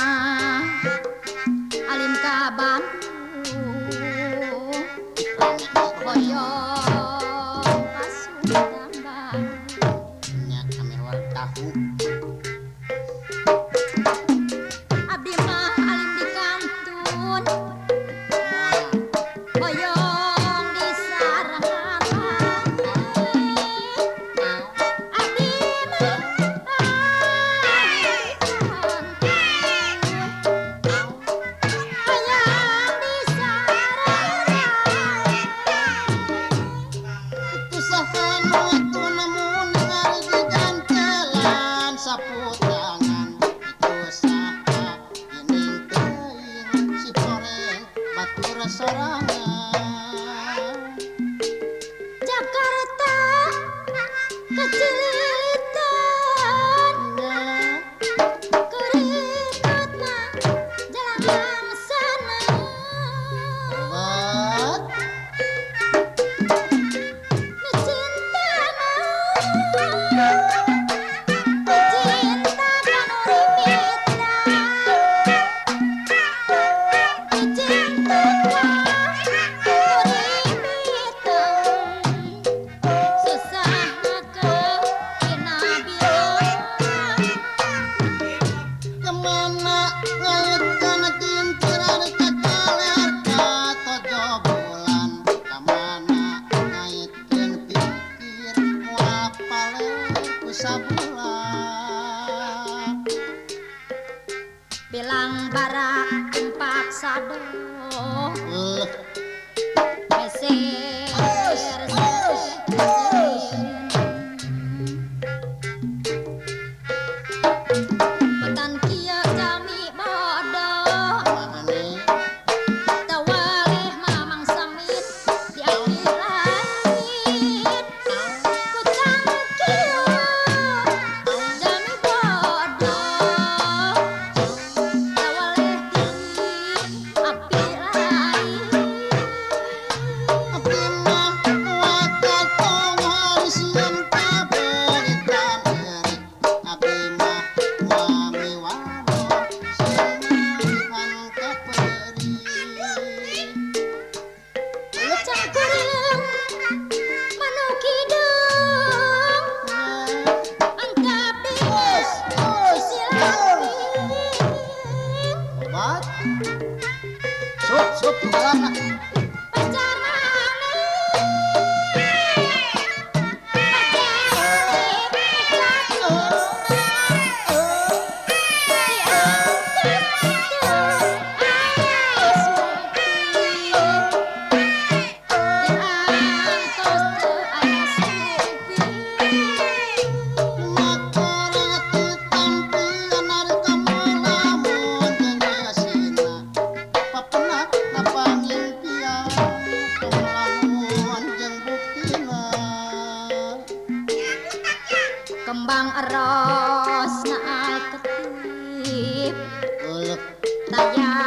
mah alim ka Bandung boyong kasundang Bandung nya kamerwar tahu abdi mah alim di kantun boyong di sarangan abdi mah itu sahanu itu namun ningali digantelan sapu tangan itu saha geuning teuing si poreng batur sorangan Jakarta kecilitan kerikut mah jalan sana What? Cinta Kemana ngaitkan kintiran kakaler katojo bulan kamana ngaitkan pikir muapale ku sabulan bilang bara empak sado meser petan kieu jami bodoh mana nih tawalih mamang samit di akhir langit ku kieu jami bodoh tawalih tinggi api lain abdi mah wakatong harisian kaberitan eri abdi mah wami wano semahan kaperi cangkuring manuk hidung angkat bingis silaping obat sup galana pacar maneh makarati tampian ari kamalamun jeung biasina papenak napangimpian kamalamun jeung buktina kembang eros naal ketip Uluk taya